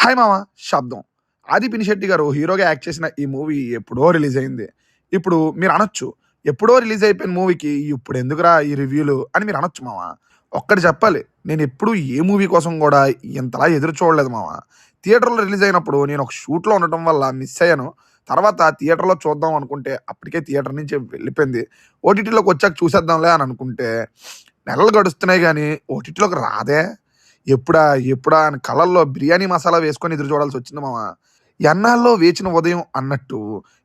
Hi మామ శబ్దం. ఆది పినిశెట్టి గారు హీరోగా యాక్ట్ చేసిన ఈ మూవీ ఎప్పుడో రిలీజ్ అయింది. ఇప్పుడు మీరు అనొచ్చు, ఎప్పుడో రిలీజ్ అయిపోయిన మూవీకి ఇప్పుడెందుకురా ఈ రివ్యూలు అని మీరు అనొచ్చు మామ. ఒక్కటి చెప్పాలి, నేనెప్పుడు ఏ మూవీ కోసం గూడా ఇంతలా ఎదురు చూడలేదు మామ. థియేటర్‌లో రిలీజ్ అయినప్పుడు నేను ఒక షూట్‌లో ఉండటం వల్ల మిస్ అయ్యాను. తర్వాత థియేటర్‌లో చూద్దాం అనుకుంటే అప్పటికే థియేటర్ నుంచి వెళ్ళిపోయింది. ఓటీటీలోకొచ్చాక చూసేద్దాంలే అని అనుకుంటే నెలలు గడుస్తున్నాయి గానీ ఓటీటీలోకి రాదే. ఎప్పుడా? ఎప్పుడా? అని కళ్ళల్లో బిర్యానీ మసాలా వేసుకొని ఎదురు చూడాల్సొచ్చింది మామ. ఎన్నాళ్ళో వేచిన ఉదయం అన్నట్టు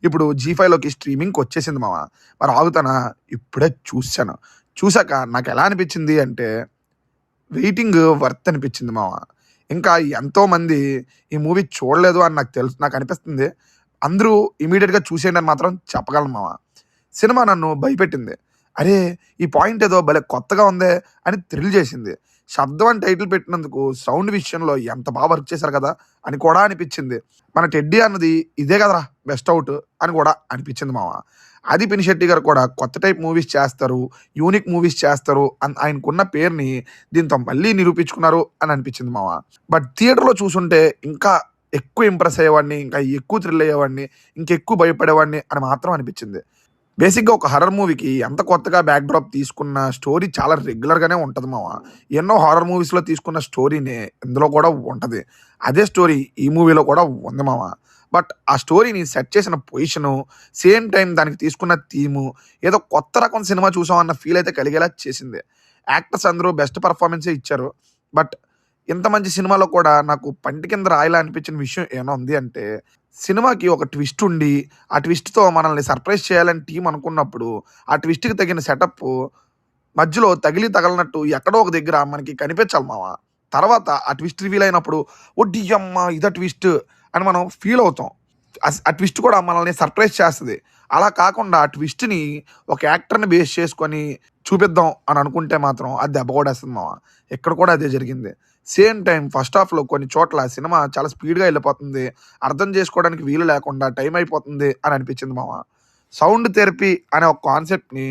ఇప్పుడు జీ5లోకి స్ట్రీమింగ్‌కొచ్చేసింది మామ. మరి ఆగుతానా? ఇప్పుడే చూసాను. చూసాక నాకెలా అనిపిచ్చింది అంటే వెయిటింగ్ వర్త్ అనిపిచ్చింది మామ. ఇంకా ఎంతోమంది ఈ మూవీ చూడలేదు అని నాకనిపిస్తుంది. అందరూ ఇమ్మీడియేట్‌గా చూసేయండి అని మాత్రం చెప్పగలను మామ. సినిమా నన్ను భయపెట్టింది. అరే! ఈ పాయింట్ ఏదో భలే కొత్తగా ఉందే అని థ్రిల్ చేసింది. 'శబ్దం' అని టైటిల్ పెట్టినందుకు సౌండ్ విషయంలో ఎంత వర్క్ చేశారు కదా అని కూడా అనిపిచ్చింది. మన 'టెడ్డీ' అన్నది ఇదే కదరా బెస్ట్ ఔట్ అని కూడా అనిపిచ్చింది మామ. ఆది పినిశెట్టి గారు కూడా కొత్త టైప్ మూవీస్ చేస్తారు, యూనిక్ మూవీస్ చేస్తారు ఆయనకున్న పేరుని దీంతో మళ్ళీ నిరూపించుకున్నారు అని అనిపిచ్చింది మామ. బట్ థియేటర్‌లో చూసుంటే ఇంకా ఎక్కువ ఇంప్రెస్ అయ్యేవాడిని, ఇంకా ఎక్కువ థ్రిల్ అయ్యేవాడిని, ఇంకెక్కువ భయపడేవాడిని అని మాత్రం అనిపిచ్చింది. బేసిక్‌గా ఒక హారర్ మూవీకి ఎంత కొత్తగా బ్యాక్ డ్రాప్ తీసుకున్న స్టోరీ చాలా రెగ్యులర్‌గానే ఉంటది మామ. ఎన్నో హారర్ మూవీస్‌లో తీసుకున్న స్టోరీనే ఇందులో కూడా ఉంటది. అదే స్టోరీ ఈ మూవీలో కూడా ఉంది మామ. బట్ ఆ స్టోరీని సెట్ చేసిన పొజిషను, సేమ్ టైమ్ దానికి తీసుకున్న థీము ఏదో కొత్త రకం సినిమా చూసాం అన్న ఫీల్ అయితే కలిగేలా చేసింది. యాక్టర్స్ అందరూ బెస్ట్ పెర్ఫార్మన్సే ఇచ్చారు. బట్ ఇంత మంచి సినిమాలో కూడా నాకు పంటి కింద రాయిలా అనిపించిన విషయం ఏమైనా ఉంది అంటే, సినిమాకి ఒక ట్విస్ట్ ఉండి, ఆ ట్విస్ట్‌తో మనల్ని సర్ప్రైజ్ చేయాలని టీమ్ అనుకున్నప్పుడు, ఆ ట్విస్ట్‌కి తగిన సెటప్పు మధ్యలో తగలనట్టు ఎక్కడో ఒక దగ్గర మనకి కనిపించాలి మామ. తర్వాత ఆ ట్విస్ట్ రివీల్ అయినప్పుడు ఒడ్డియమ్మ ఇదా ట్విస్ట్ అని మనం ఫీల్ అవుతాం. ఆ ట్విస్ట్ కూడా మనల్ని సర్ప్రైజ్ చేస్తది. అలా కాకుండా ఆ ట్విస్ట్‌ని ఒక యాక్టర్‌ని బేస్ చేసుకొని చూపిద్దాం అని అనుకుంటే మాత్రం అది దెబ్బ కొట్టేస్తది మామ. ఇక్కడ కూడా అదే జరిగింది. సేమ్ టైమ్ ఫస్ట్ హాఫ్‌లో కొన్ని చోట్ల సినిమా చాలా స్పీడ్‌గా ఎళ్ళిపోతుంది. అర్థం చేసుకోవడానికి వీలు లేకుండా టైం అయిపోతుంది అని అనిపించింది మామ. సౌండ్ థెరపీ అనే ఒక కాన్సెప్ట్‌ని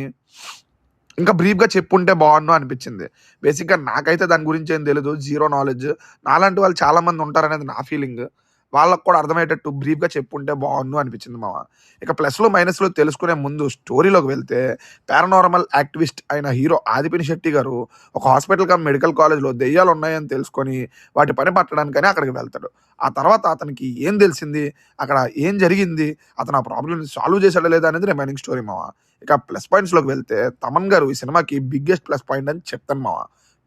ఇంకా బ్రీఫ్‌గా చెప్పుంటే బావుండు అనిపించింది. బేసిక్‌గా నాకైతే దాని గురించి ఏం తెలీదు. Zero knowledge. నాలాంటి వాళ్ళు చాలా మంది ఉంటారనేది నా ఫీలింగ్. వాళ్ళకి కూడా అర్థమయ్యేటట్టు బ్రీఫ్‌గా చెప్పుంటే బావుండు అనిపించింది మామ. ఇక ప్లస్‌లు, మైనస్‌లు తెలుసుకునే ముందు స్టోరీలోకి వెళ్తే పారానార్మల్ యాక్టివిస్ట్ అయిన హీరో ఆది పినిశెట్టి గారు ఒక హాస్పిటల్ కమ్ మెడికల్ కాలేజ్‌లో దెయ్యాలున్నాయని తెలుసుకొని వాటి పని పట్టడానికని అక్కడికి వెళ్తాడు. ఆ తర్వాత అతనికి ఏం తెలిసింది? అక్కడ ఏం జరిగింది? అతను ఆ ప్రాబ్లమ్‌ని సాల్వ్ చేసాడా లేదా అనేది రిమైనింగ్ స్టోరీ మామ. ఇక ప్లస్ పాయింట్స్‌లోకి వెళ్తే తమన్ గారు ఈ సినిమాకి బిగ్గెస్ట్ ప్లస్ పాయింట్ అని చెప్తాను మామ.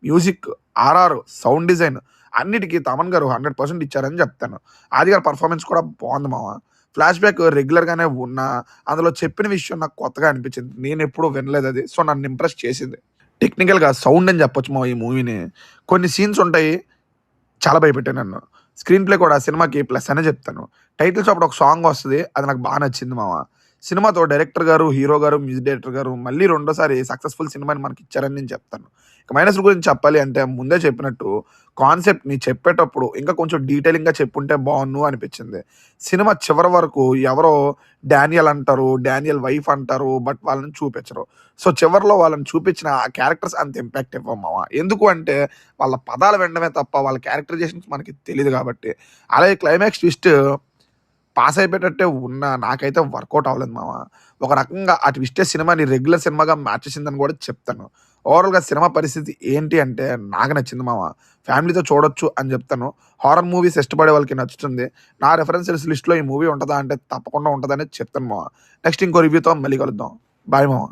మ్యూజిక్, ఆర్ఆర్, సౌండ్ డిజైన్ అన్నిటికి తమన్ గారు 100% ఇచ్చారని చెప్తాను. ఆది గారి పర్ఫార్మెన్స్ కూడా బావుంది మామ. ఫ్లాష్ బ్యాక్ రెగ్యులర్‌గానే ఉన్నా అందులో చెప్పిన విషయం నాకు కొత్తగా అనిపించింది. నేనెప్పుడు వినలేదది. సో, నన్ను ఇంప్రెస్ చేసింది. టెక్నికల్‌గా సౌండ్ అని చెప్పొచ్చు మామ ఈ మూవీని. కొన్ని సీన్స్ ఉంటాయి చాలా భయపెట్టాయి నన్ను. స్క్రీన్ ప్లే కూడా సినిమాకి ప్లస్ అనే చెప్తాను. టైటిల్స్ అప్పుడు ఒక సాంగ్ వస్తది. అది నాకు నచ్చింది మామ. సినిమాతో డైరెక్టర్ గారు, హీరో గారు, మ్యూజిక్ డైరెక్టర్ గారు మళ్ళీ రెండోసారి సక్సెస్‌ఫుల్ సినిమాని మనకిచ్చారని నేను చెప్తాను. ఇక మైనస్‌ల గురించి చెప్పాలి అంటే ముందే చెప్పినట్టు కాన్సెప్ట్‌ని చెప్పేటప్పుడు ఇంకా కొంచెం డీటెయిలింగ్‌గా చెప్పుంటే బావున్ను అనిపించింది. సినిమా చివరి వరకు ఎవరో డానియల్ అంటారు, డానియల్ వైఫ్ అంటారు. బట్ వాళ్ళని చూపించరు. సో, చివర్లో వాళ్ళని చూపించిన ఆ క్యారెక్టర్స్ అంత ఇంపాక్ట్ ఇవ్వవు మామ. ఎందుకు అంటే వాళ్ళ పదాలు వినడమే తప్ప వాళ్ళ క్యారెక్టరైజేషన్స్ మనకి తెలీదు కాబట్టి. అలాగే క్లైమాక్స్ ట్విస్ట్ పాస్ అయిపోయేటట్టే ఉన్నా నాకైతే వర్కౌట్ అవ్వలేదు మామ. ఒక రకంగా ఆ ట్విస్టే సినిమాని రెగ్యులర్ సినిమాగా మార్చేసిందని కూడా చెప్తాను. ఓవరాల్‌గా సినిమా పరిస్థితి ఏంటి అంటే నాకు నచ్చింది మామ. ఫ్యామిలీతో చూడొచ్చు అని చెప్తాను. హారర్ మూవీస్ ఇష్టపడే వాళ్ళకి నచ్చుతుంది. నా రిఫరెన్సెస్ లిస్ట్‌లో ఈ మూవీ ఉంటదా అంటే తప్పకుండా ఉంటదనే చెప్తాను మామ. నెక్స్ట్ ఇంకో రివ్యూతో మళ్ళీ కలుద్దాం. బాయ్ మామ.